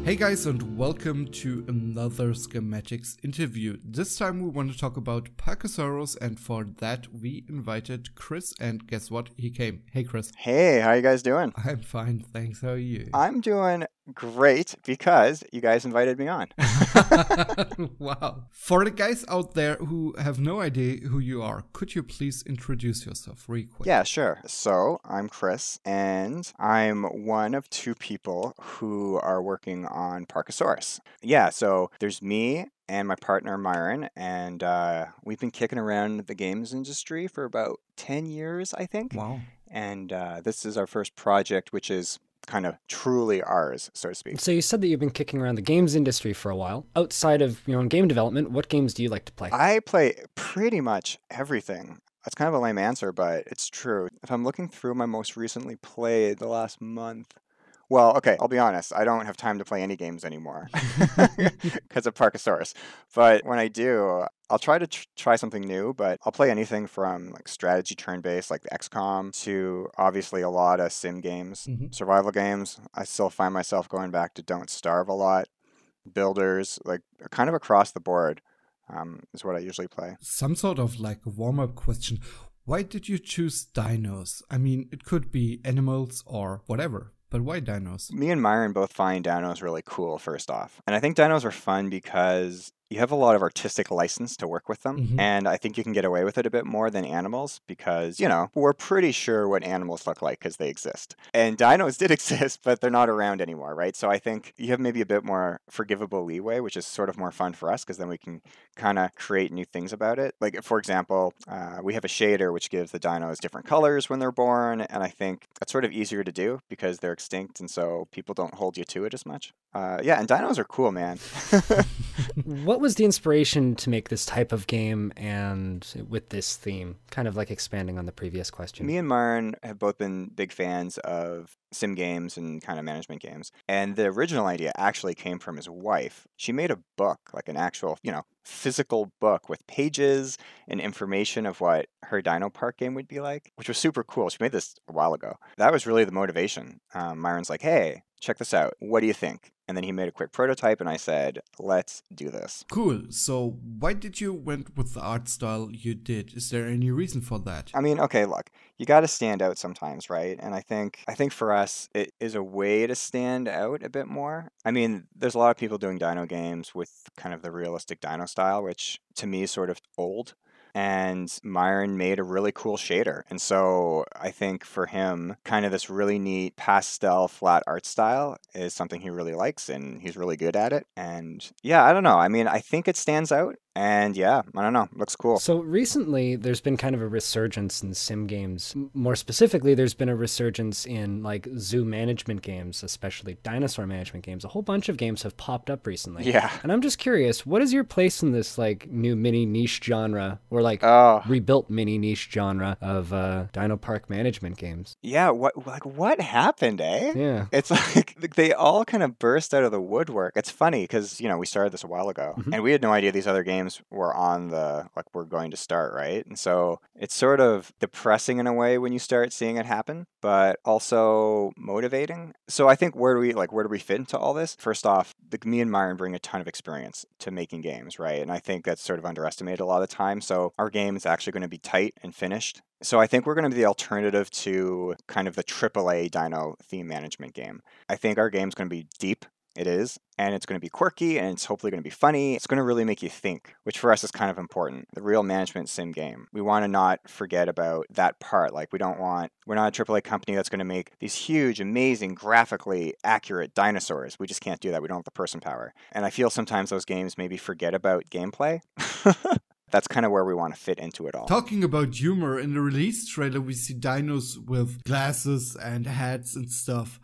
Hey guys, and welcome to another Schematics interview. This time we want to talk about Parkasaurus, and for that we invited Chris, and guess what? He came. Hey Chris. Hey, how you guys doing? I'm fine, thanks. How are you? I'm doing great because you guys invited me on. Wow. For the guys out there who have no idea who you are, could you please introduce yourself real quick? Yeah, sure. So I'm Chris, and I'm one of two people who are working on Parkasaurus. Yeah, so there's me and my partner Myron, and we've been kicking around the games industry for about 10 years, I think. Wow. And this is our first project, which is kind of truly ours, so to speak. So you said that you've been kicking around the games industry for a while. Outside of your own game development, what games do you like to play? I play pretty much everything. That's kind of a lame answer, but it's true. If I'm looking through my most recently played the last month, well, okay, I'll be honest. I don't have time to play any games anymore because of Parkasaurus. But when I do, I'll try to try something new, but I'll play anything from like strategy turn-based like the XCOM to obviously a lot of sim games, survival games. I still find myself going back to Don't Starve a lot, builders, like kind of across the board is what I usually play. Some sort of like a warm-up question. Why did you choose dinos? I mean, it could be animals or whatever. But why dinos? Me and Myron both find dinos really cool, first off. And I think dinos are fun because you have a lot of artistic license to work with them. And I think you can get away with it a bit more than animals because, you know, we're pretty sure what animals look like because they exist. And dinos did exist, but they're not around anymore, right? So I think you have maybe a bit more forgivable leeway, which is sort of more fun for us because then we can kind of create new things about it. Like, for example, we have a shader which gives the dinos different colors when they're born. And I think that's sort of easier to do because they're extinct. And so people don't hold you to it as much. Yeah, and dinos are cool, man. What was the inspiration to make this type of game and with this theme? Kind of like expanding on the previous question. Me and Myron have both been big fans of sim games and kind of management games. And the original idea actually came from his wife. She made a book, like an actual, you know, physical book with pages and information of what her Dino Park game would be like, which was super cool. She made this a while ago. That was really the motivation. Myron's like, hey, check this out. What do you think? And then he made a quick prototype and I said, let's do this. Cool. So why did you went with the art style you did? Is there any reason for that? I mean, okay, look, you got to stand out sometimes, right? And I think for us, it is a way to stand out a bit more. I mean, there's a lot of people doing dino games with kind of the realistic dino style, which to me is sort of old. And Myron made a really cool shader. And so I think for him, kind of this really neat pastel flat art style is something he really likes and he's really good at it. And yeah, I don't know. I mean, I think it stands out. And yeah, I don't know, looks cool. So recently, there's been kind of a resurgence in sim games. More specifically, there's been a resurgence in like zoo management games, especially dinosaur management games. A whole bunch of games have popped up recently. Yeah. And I'm just curious, what is your place in this like new mini niche genre or like rebuilt mini niche genre of Dino Park management games? Yeah, what happened, eh? Yeah. It's like they all kind of burst out of the woodwork. It's funny because, you know, we started this a while ago and we had no idea these other games were on the, like, we're going to start, right? And so it's sort of depressing in a way when you start seeing it happen, but also motivating. So I think where do we fit into all this? First off, me and Myron bring a ton of experience to making games, right? And I think that's sort of underestimated a lot of the time. So our game is actually going to be tight and finished. So I think we're going to be the alternative to kind of the AAA dino theme management game. I think our game's going to be deep. It is, and it's going to be quirky, and it's hopefully going to be funny. It's going to really make you think, which for us is kind of important. The real management sim game. We want to not forget about that part. Like, we're not a AAA company that's going to make these huge, amazing, graphically accurate dinosaurs. We just can't do that. We don't have the person power. And I feel sometimes those games maybe forget about gameplay. That's kind of where we want to fit into it all. Talking about humor, in the release trailer, we see dinos with glasses and hats and stuff.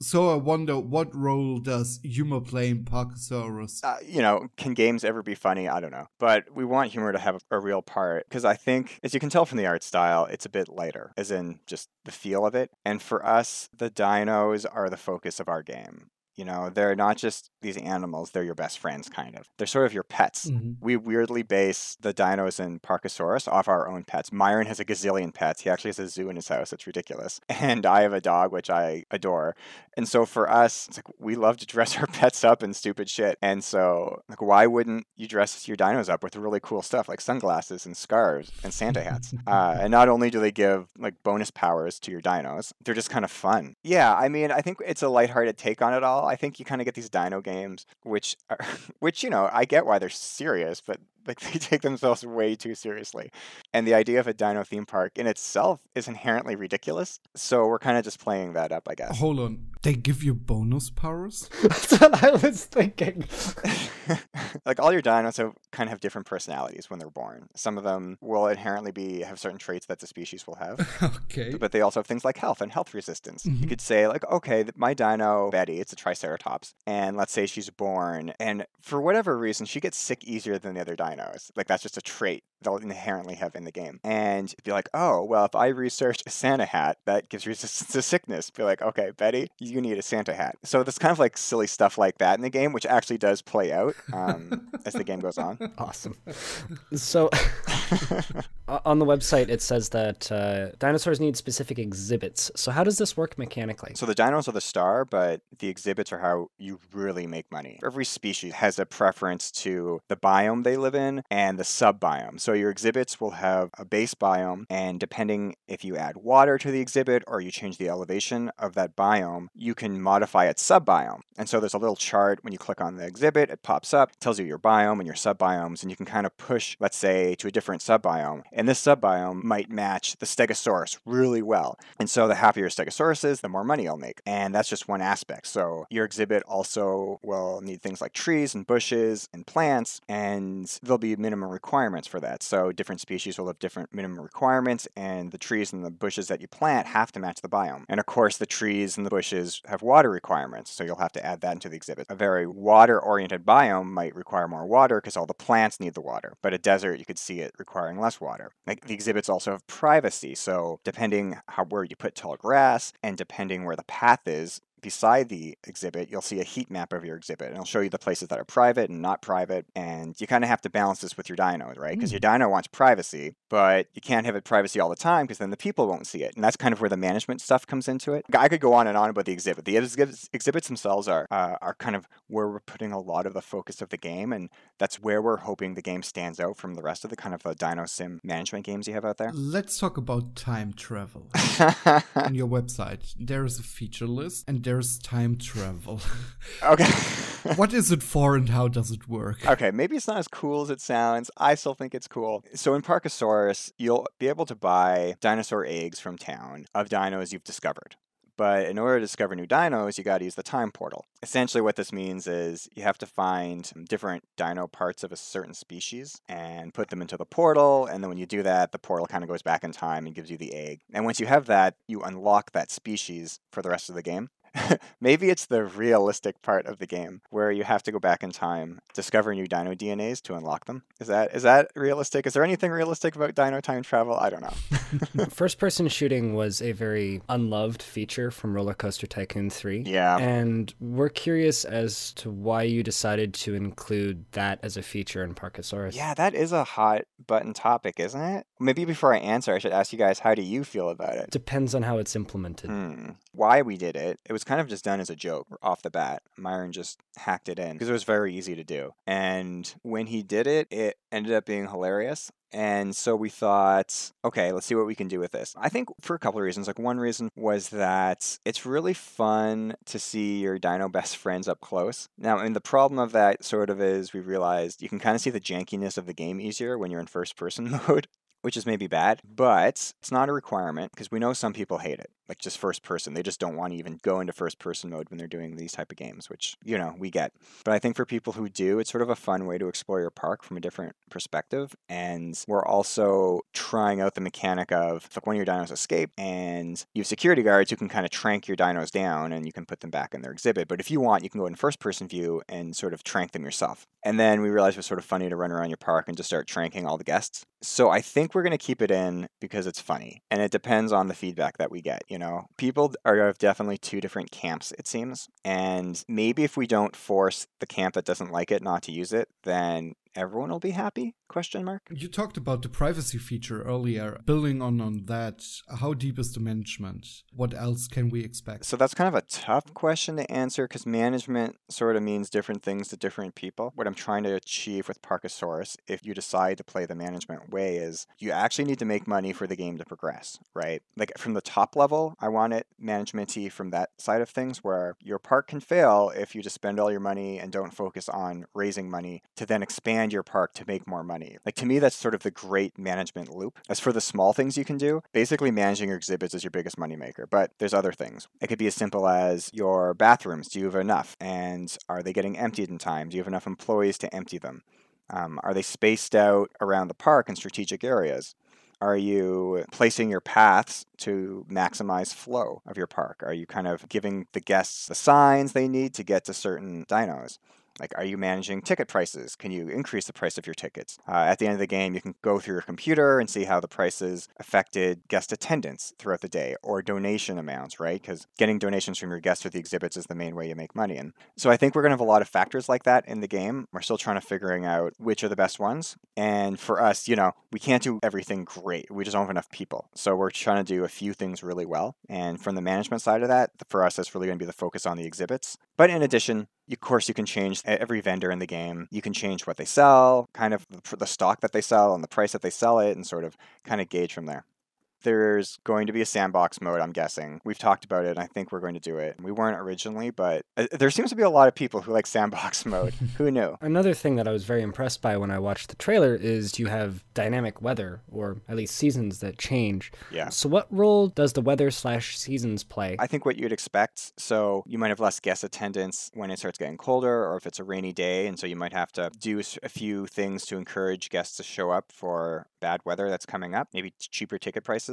So I wonder, what role does humor play in Parkasaurus? You know, can games ever be funny? I don't know. But we want humor to have a real part because I think, as you can tell from the art style, it's a bit lighter, as in just the feel of it. And for us, the dinos are the focus of our game. You know, they're not just these animals, they're your best friends, kind of. They're sort of your pets. We weirdly base the dinos in Parkasaurus off our own pets. Myron has a gazillion pets. He actually has a zoo in his house. It's ridiculous. And I have a dog, which I adore. And so for us, it's like we love to dress our pets up in stupid shit. And so, like, why wouldn't you dress your dinos up with really cool stuff like sunglasses and scarves and Santa hats? And not only do they give like bonus powers to your dinos, they're just kind of fun. Yeah, I mean, I think it's a lighthearted take on it all. I think you kind of get these dino games, which you know, I get why they're serious, but like they take themselves way too seriously. And the idea of a dino theme park in itself is inherently ridiculous. So we're kind of just playing that up, I guess. Hold on. They give you bonus powers? That's what I was thinking. Like all your dinos kind of have different personalities when they're born. Some of them will inherently have certain traits that the species will have. Okay. But they also have things like health and health resistance. You could say like, okay, my dino, Betty, it's a Triceratops. And let's say she's born and for whatever reason, she gets sick easier than the other dinos. Like that's just a trait they'll inherently have in the game. And be like, oh, well, if I research a Santa hat, that gives resistance to sickness. Be like, okay, Betty, you need a Santa hat. So there's kind of like silly stuff like that in the game, which actually does play out as the game goes on. Awesome. So on the website, it says that dinosaurs need specific exhibits. So how does this work mechanically? So the dinos are the star, but the exhibits are how you really make money. Every species has a preference to the biome they live in and the sub-biome. So your exhibits will have a base biome, and depending if you add water to the exhibit or you change the elevation of that biome, you can modify its sub-biome. And so there's a little chart when you click on the exhibit, it pops up, tells you your biome and your sub-biomes, and you can kind of push, let's say, to a different sub-biome. And this sub-biome might match the Stegosaurus really well. And so the happier Stegosaurus is, the more money you'll make. And that's just one aspect. So your exhibit also will need things like trees and bushes and plants, and there'll be minimum requirements for that. So different species will have different minimum requirements, and the trees and the bushes that you plant have to match the biome. And of course, the trees and the bushes have water requirements, so you'll have to add that into the exhibit. A very water-oriented biome might require more water because all the plants need the water, but a desert, you could see it requiring less water. Like the exhibits also have privacy, so depending where you put tall grass and depending where the path is, beside the exhibit, you'll see a heat map of your exhibit, and it'll show you the places that are private and not private, and you kind of have to balance this with your dinos, right? Because your dino wants privacy, but you can't have it privacy all the time because then the people won't see it, and that's kind of where the management stuff comes into it. I could go on and on about the exhibit. The exhibits themselves are kind of where we're putting a lot of the focus of the game, and that's where we're hoping the game stands out from the rest of the kind of dino sim management games you have out there. Let's talk about time travel. On your website, there is a feature list, and there's time travel. Okay. What is it for and how does it work? Okay, maybe it's not as cool as it sounds. I still think it's cool. So in Parkasaurus, you'll be able to buy dinosaur eggs from town of dinos you've discovered. But in order to discover new dinos, you got to use the time portal. Essentially what this means is you have to find different dino parts of a certain species and put them into the portal. And then when you do that, the portal kind of goes back in time and gives you the egg. And once you have that, you unlock that species for the rest of the game. Maybe it's the realistic part of the game where you have to go back in time, discover new dino DNAs to unlock them. Is that realistic? Is there anything realistic about dino time travel? I don't know. First-person shooting was a very unloved feature from Roller Coaster Tycoon 3. Yeah. And we're curious as to why you decided to include that as a feature in Parkasaurus. Yeah, that is a hot button topic, isn't it? Maybe before I answer, I should ask you guys, how do you feel about it? Depends on how it's implemented. Why we did it, it was kind of just done as a joke off the bat. Myron just hacked it in because it was very easy to do. And when he did it, it ended up being hilarious. And so we thought, okay, let's see what we can do with this. I think for a couple of reasons. Like one reason was that it's really fun to see your dino best friends up close. Now, and the problem of that sort of is we realized you can kind of see the jankiness of the game easier when you're in first person mode, which is maybe bad, but it's not a requirement because we know some people hate it, like just first person. They just don't want to even go into first person mode when they're doing these type of games, which, you know, we get. But I think for people who do, it's sort of a fun way to explore your park from a different perspective. And we're also trying out the mechanic of like when your dinos escape and you have security guards who can kind of trank your dinos down and you can put them back in their exhibit. But if you want, you can go in first person view and sort of trank them yourself. And then we realized it was sort of funny to run around your park and just start tranking all the guests. So I think we're going to keep it in because it's funny and it depends on the feedback that we get. You People are of definitely two different camps, it seems. And maybe if we don't force the camp that doesn't like it not to use it, then everyone will be happy? Question mark. You talked about the privacy feature earlier. Building on that, how deep is the management? What else can we expect? So that's kind of a tough question to answer because management sort of means different things to different people. What I'm trying to achieve with Parkasaurus, if you decide to play the management way, is you actually need to make money for the game to progress, right? Like from the top level, I want it management-y from that side of things where your park can fail if you just spend all your money and don't focus on raising money to then expand your park to make more money. Like to me, that's sort of the great management loop. As for the small things you can do, basically managing your exhibits is your biggest moneymaker, but there's other things. It could be as simple as your bathrooms. Do you have enough? And are they getting emptied in time? Do you have enough employees to empty them? Are they spaced out around the park in strategic areas? Are you placing your paths to maximize flow of your park? Are you kind of giving the guests the signs they need to get to certain dinos? Like, are you managing ticket prices? Can you increase the price of your tickets? At the end of the game, you can go through your computer and see how the prices affected guest attendance throughout the day or donation amounts, right? Because getting donations from your guests for the exhibits is the main way you make money. And so I think we're going to have a lot of factors like that in the game. We're still trying to figuring out which are the best ones. And for us, we can't do everything great. We just don't have enough people. So we're trying to do a few things really well. And from the management side of that, for us, that's really going to be the focus on the exhibits. But in addition, of course, you can change every vendor in the game. You can change what they sell, kind of the stock that they sell and the price that they sell it, and sort of kind of gauge from there. There's going to be a sandbox mode, I'm guessing. We've talked about it, and I think we're going to do it. We weren't originally, but there seems to be a lot of people who like sandbox mode. Who knew? Another thing that I was very impressed by when I watched the trailer is you have dynamic weather, or at least seasons that change. Yeah. So what role does the weather/seasons play? I think what you'd expect. So you might have less guest attendance when it starts getting colder, or if it's a rainy day, and so you might have to do a few things to encourage guests to show up for bad weather that's coming up, maybe cheaper ticket prices.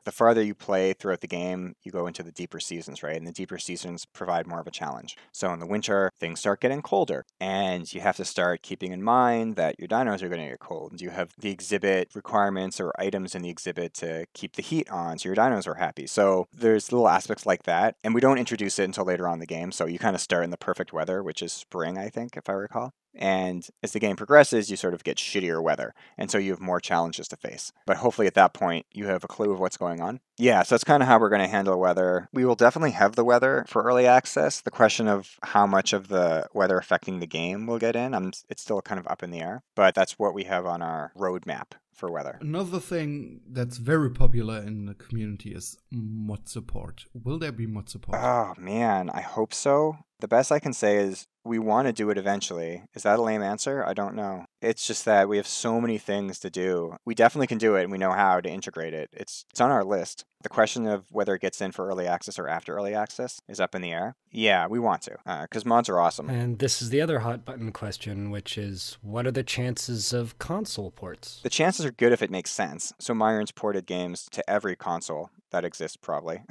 The farther you play throughout the game, you go into the deeper seasons, right? And the deeper seasons provide more of a challenge. So in the winter, things start getting colder, and you have to start keeping in mind that your dinos are going to get cold. And you have the exhibit requirements or items in the exhibit to keep the heat on, so your dinos are happy. So there's little aspects like that, and we don't introduce it until later on in the game. So you kind of start in the perfect weather, which is spring, I think, if I recall. And as the game progresses, you sort of get shittier weather. And so you have more challenges to face. But hopefully at that point, you have a clue of what's going on. Yeah, so that's kind of how we're going to handle weather. We will definitely have the weather for early access. The question of how much of the weather affecting the game we'll get in, it's still kind of up in the air. But that's what we have on our roadmap for weather. Another thing that's very popular in the community is mod support. Will there be mod support? Oh, man, I hope so. The best I can say is we want to do it eventually. Is that a lame answer? I don't know. It's just that we have so many things to do. We definitely can do it, and we know how to integrate it. It's on our list. The question of whether it gets in for early access or after early access is up in the air. Yeah, we want to, because mods are awesome. And this is the other hot button question, which is, what are the chances of console ports? The chances are good if it makes sense. So Myron's ported games to every console that exists, probably.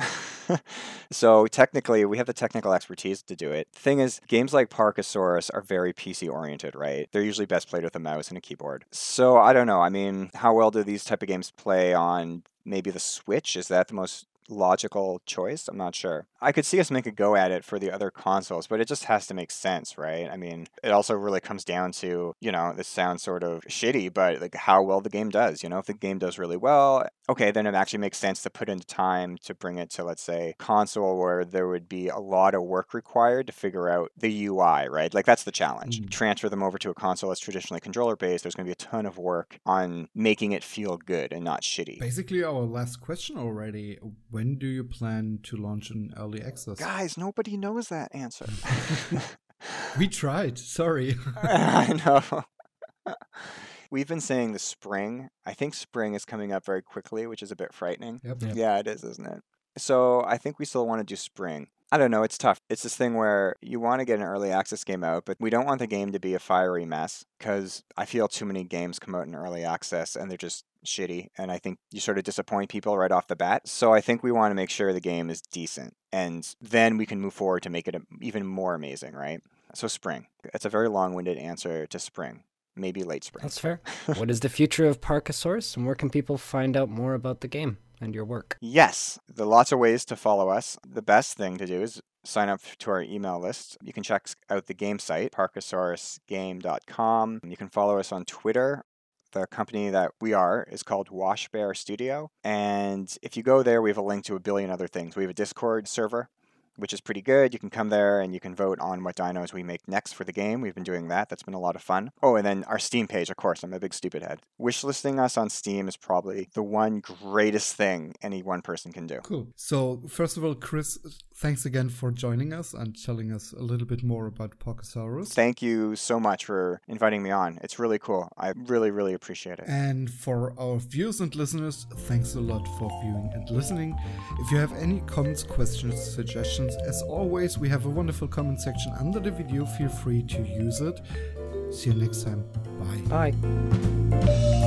So technically, we have the technical expertise to do it. The thing is, games like Parkasaurus are very PC-oriented, right? They're usually best played with a mouse and a keyboard. So I don't know. I mean, how well do these type of games play on maybe the Switch? Is that the most logical choice? I'm not sure. I could see us make a go at it for the other consoles, but it just has to make sense, right? I mean, it also really comes down to, this sounds sort of shitty, but like how well the game does. If the game does really well, okay, then it actually makes sense to put in time to bring it to, let's say, console where there would be a lot of work required to figure out the UI, right? Like that's the challenge. Transfer them over to a console that's traditionally controller-based. There's going to be a ton of work on making it feel good and not shitty. Basically, our last question already. When do you plan to launch an early access? Guys, nobody knows that answer. We tried. Sorry. I know. We've been saying the spring. I think spring is coming up very quickly, which is a bit frightening. Yep. Yeah, it is, isn't it? So I think we still want to do spring. I don't know, it's tough. It's this thing where you want to get an early access game out, but we don't want the game to be a fiery mess, because I feel too many games come out in early access and they're just shitty, and I think you sort of disappoint people right off the bat. So I think we want to make sure the game is decent, and then we can move forward to make it even more amazing, right? So spring. It's a very long-winded answer to spring. Maybe late spring. That's fair. What is the future of Parkasaurus, and where can people find out more about the game? and your work? Yes, there are lots of ways to follow us. The best thing to do is sign up to our email list. You can check out the game site, parkasaurusgame.com. You can follow us on Twitter. The company that we are is called Washbear Studio. And if you go there, we have a link to a billion other things. We have a Discord server, which is pretty good. You can come there and you can vote on what dinos we make next for the game. We've been doing that. That's been a lot of fun. Oh, and then our Steam page, of course. I'm a big stupid head. Wishlisting us on Steam is probably the one greatest thing any one person can do. Cool. So, first of all, Chris, thanks again for joining us and telling us a little bit more about Parkasaurus. Thank you so much for inviting me on. It's really cool. I really, really appreciate it. And for our viewers and listeners, thanks a lot for viewing and listening. If you have any comments, questions, suggestions, as always, we have a wonderful comment section under the video. Feel free to use it. See you next time. Bye. Bye.